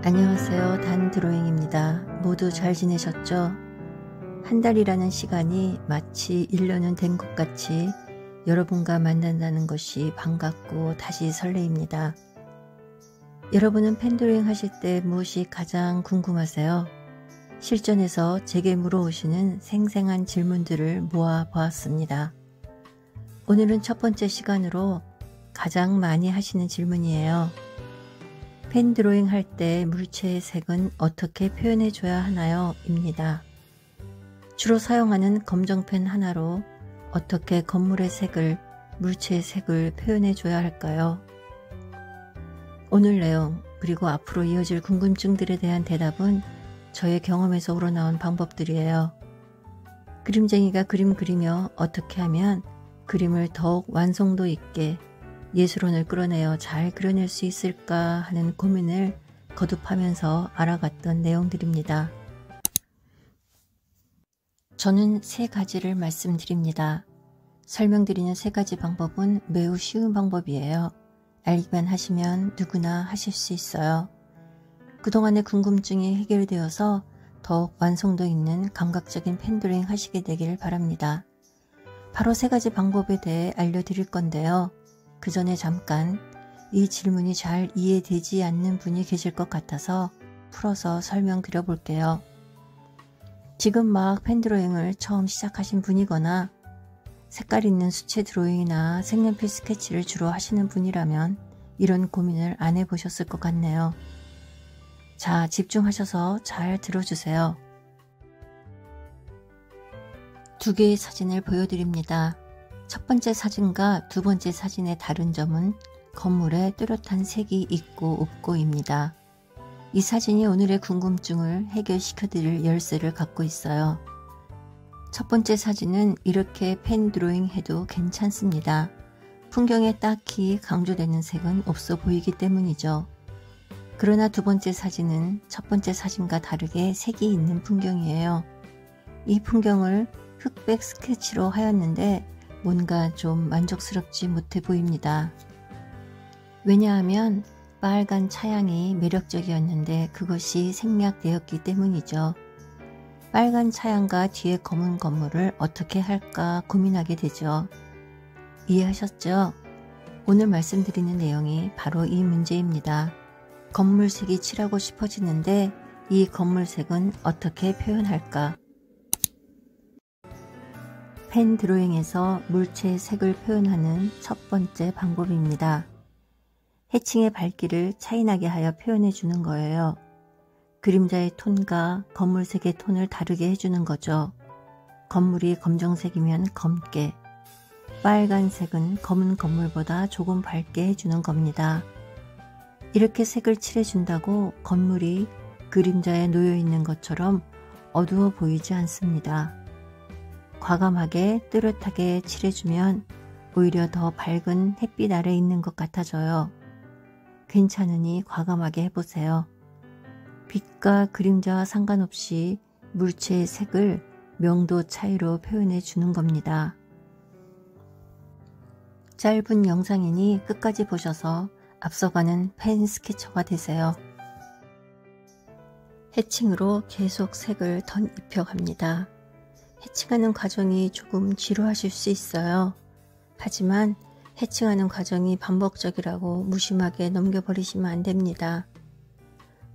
안녕하세요. 단드로잉입니다. 모두 잘 지내셨죠? 한 달이라는 시간이 마치 1년은 된 것 같이 여러분과 만난다는 것이 반갑고 다시 설레입니다. 여러분은 펜드로잉 하실 때 무엇이 가장 궁금하세요? 실전에서 제게 물어오시는 생생한 질문들을 모아 보았습니다. 오늘은 첫 번째 시간으로 가장 많이 하시는 질문이에요. 펜 드로잉 할 때 물체의 색은 어떻게 표현해 줘야 하나요? 입니다. 주로 사용하는 검정펜 하나로 어떻게 건물의 색을, 물체의 색을 표현해 줘야 할까요? 오늘 내용 그리고 앞으로 이어질 궁금증들에 대한 대답은 저의 경험에서 우러나온 방법들이에요. 그림쟁이가 그림 그리며 어떻게 하면 그림을 더욱 완성도 있게 예술원을 끌어내어 잘 그려낼 수 있을까 하는 고민을 거듭하면서 알아갔던 내용들입니다. 저는 세 가지를 말씀드립니다. 설명드리는 세 가지 방법은 매우 쉬운 방법이에요. 알기만 하시면 누구나 하실 수 있어요. 그동안의 궁금증이 해결되어서 더욱 완성도 있는 감각적인 펜드로잉 하시게 되길 바랍니다. 바로 세 가지 방법에 대해 알려드릴 건데요. 그 전에 잠깐 이 질문이 잘 이해되지 않는 분이 계실 것 같아서 풀어서 설명드려 볼게요. 지금 막 펜드로잉을 처음 시작하신 분이거나 색깔 있는 수채 드로잉이나 색연필 스케치를 주로 하시는 분이라면 이런 고민을 안 해보셨을 것 같네요. 자, 집중하셔서 잘 들어주세요. 두 개의 사진을 보여드립니다. 첫 번째 사진과 두 번째 사진의 다른 점은 건물에 뚜렷한 색이 있고 없고입니다. 이 사진이 오늘의 궁금증을 해결시켜 드릴 열쇠를 갖고 있어요. 첫 번째 사진은 이렇게 펜 드로잉 해도 괜찮습니다. 풍경에 딱히 강조되는 색은 없어 보이기 때문이죠. 그러나 두 번째 사진은 첫 번째 사진과 다르게 색이 있는 풍경이에요. 이 풍경을 흑백 스케치로 하였는데 뭔가 좀 만족스럽지 못해 보입니다. 왜냐하면 빨간 차양이 매력적이었는데 그것이 생략되었기 때문이죠. 빨간 차양과 뒤에 검은 건물을 어떻게 할까 고민하게 되죠. 이해하셨죠? 오늘 말씀드리는 내용이 바로 이 문제입니다. 건물색이 칠하고 싶어지는데 이 건물색은 어떻게 표현할까? 펜 드로잉에서 물체의 색을 표현하는 첫 번째 방법입니다. 해칭의 밝기를 차이나게 하여 표현해 주는 거예요. 그림자의 톤과 건물색의 톤을 다르게 해주는 거죠. 건물이 검정색이면 검게, 빨간색은 검은 건물보다 조금 밝게 해주는 겁니다. 이렇게 색을 칠해준다고 건물이 그림자에 놓여 있는 것처럼 어두워 보이지 않습니다. 과감하게 뚜렷하게 칠해주면 오히려 더 밝은 햇빛 아래 있는 것 같아져요. 괜찮으니 과감하게 해보세요. 빛과 그림자와 상관없이 물체의 색을 명도 차이로 표현해 주는 겁니다. 짧은 영상이니 끝까지 보셔서 앞서가는 펜 스케쳐가 되세요. 해칭으로 계속 색을 덧입혀갑니다. 해칭하는 과정이 조금 지루하실 수 있어요. 하지만 해칭하는 과정이 반복적이라고 무심하게 넘겨버리시면 안 됩니다.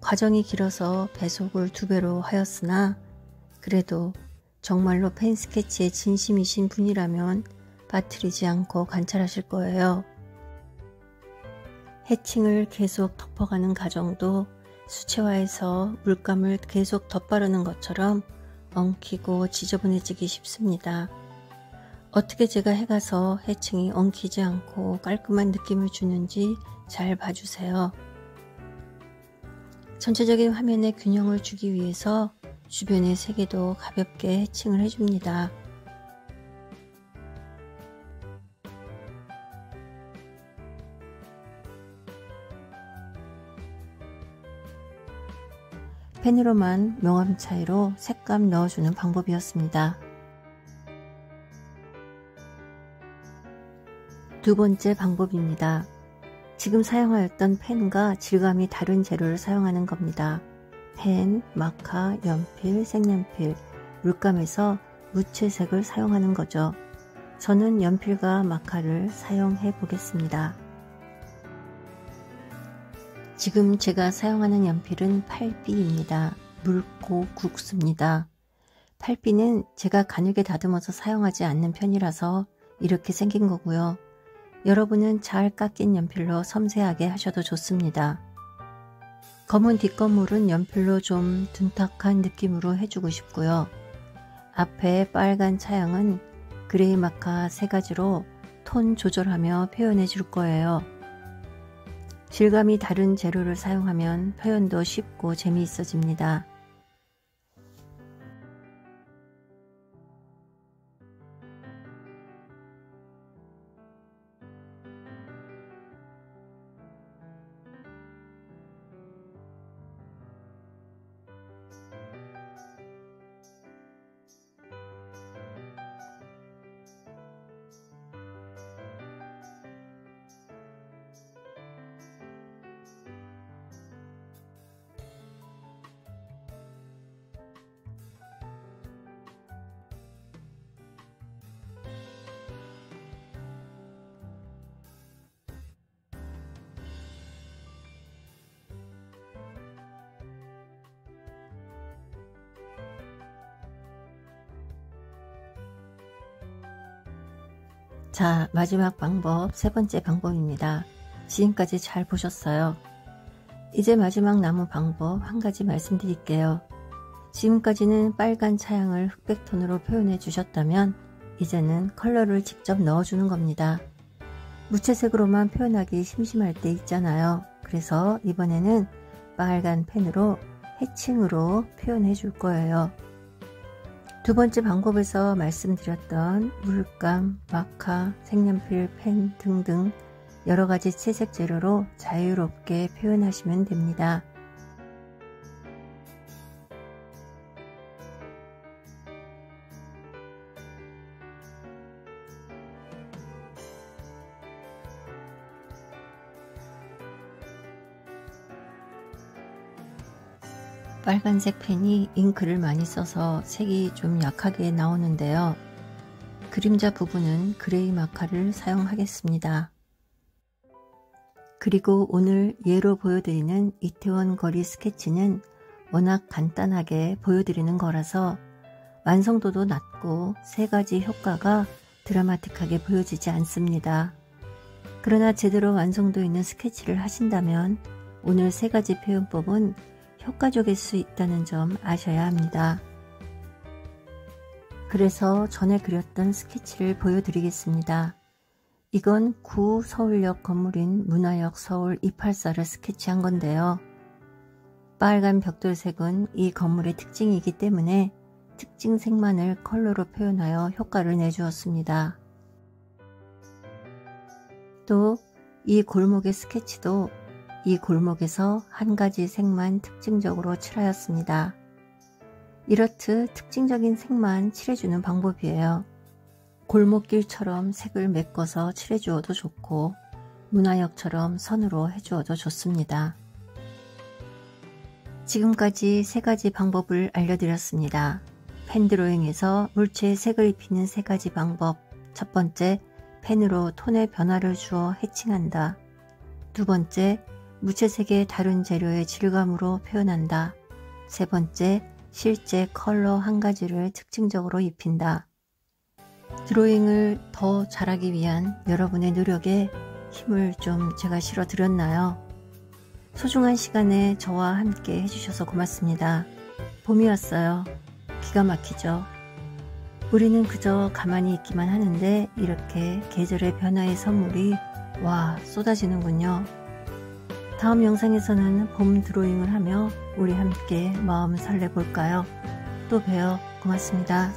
과정이 길어서 배속을 2배로 하였으나 그래도 정말로 펜 스케치에 진심이신 분이라면 빠뜨리지 않고 관찰하실 거예요. 해칭을 계속 덮어가는 과정도 수채화에서 물감을 계속 덧바르는 것처럼 엉키고 지저분해지기 쉽습니다. 어떻게 제가 해가서 해칭이 엉키지 않고 깔끔한 느낌을 주는지 잘 봐주세요. 전체적인 화면의 균형을 주기 위해서 주변의 색에도 가볍게 해칭을 해줍니다. 펜으로만 명암 차이로 색감 넣어주는 방법이었습니다. 두 번째 방법입니다. 지금 사용하였던 펜과 질감이 다른 재료를 사용하는 겁니다. 펜, 마카, 연필, 색연필, 물감에서 무채색을 사용하는 거죠. 저는 연필과 마카를 사용해 보겠습니다. 지금 제가 사용하는 연필은 8B입니다. 묽고 굵습니다. 8B는 제가 가늘게 다듬어서 사용하지 않는 편이라서 이렇게 생긴 거고요. 여러분은 잘 깎인 연필로 섬세하게 하셔도 좋습니다. 검은 뒷건물은 연필로 좀 둔탁한 느낌으로 해주고 싶고요. 앞에 빨간 차양은 그레이 마카 3가지로 톤 조절하며 표현해 줄 거예요. 질감이 다른 재료를 사용하면 표현도 쉽고 재미있어집니다. 자, 마지막 방법, 3번째 방법입니다. 지금까지 잘 보셨어요. 이제 마지막 남은 방법 한 가지 말씀드릴게요. 지금까지는 빨간 차양을 흑백톤으로 표현해 주셨다면 이제는 컬러를 직접 넣어주는 겁니다. 무채색으로만 표현하기 심심할 때 있잖아요. 그래서 이번에는 빨간 펜으로 해칭으로 표현해 줄 거예요. 두 번째 방법에서 말씀드렸던 물감, 마카, 색연필, 펜 등등 여러가지 채색 재료로 자유롭게 표현하시면 됩니다. 빨간색 펜이 잉크를 많이 써서 색이 좀 약하게 나오는데요. 그림자 부분은 그레이 마카를 사용하겠습니다. 그리고 오늘 예로 보여드리는 이태원 거리 스케치는 워낙 간단하게 보여드리는 거라서 완성도도 낮고 3가지 효과가 드라마틱하게 보여지지 않습니다. 그러나 제대로 완성도 있는 스케치를 하신다면 오늘 3가지 표현법은 효과적일 수 있다는 점 아셔야 합니다. 그래서 전에 그렸던 스케치를 보여드리겠습니다. 이건 구 서울역 건물인 문화역 서울 284를 스케치한 건데요. 빨간 벽돌색은 이 건물의 특징이기 때문에 특징 색만을 컬러로 표현하여 효과를 내주었습니다. 또 이 골목의 스케치도 이 골목에서 한 가지 색만 특징적으로 칠하였습니다. 이렇듯 특징적인 색만 칠해주는 방법이에요. 골목길처럼 색을 메꿔서 칠해주어도 좋고 문화역처럼 선으로 해주어도 좋습니다. 지금까지 3가지 방법을 알려드렸습니다. 펜드로잉에서 물체에 색을 입히는 3가지 방법. 첫 번째, 펜으로 톤의 변화를 주어 해칭한다. 두 번째, 무채색의 다른 재료의 질감으로 표현한다. 세 번째, 실제 컬러 한 가지를 특징적으로 입힌다. 드로잉을 더 잘하기 위한 여러분의 노력에 힘을 좀 제가 실어 드렸나요? 소중한 시간에 저와 함께 해주셔서 고맙습니다. 봄이 왔어요. 기가 막히죠? 우리는 그저 가만히 있기만 하는데 이렇게 계절의 변화의 선물이 와 쏟아지는군요. 다음 영상에서는 봄 드로잉을 하며 우리 함께 마음 설레볼까요? 또 봬요. 고맙습니다.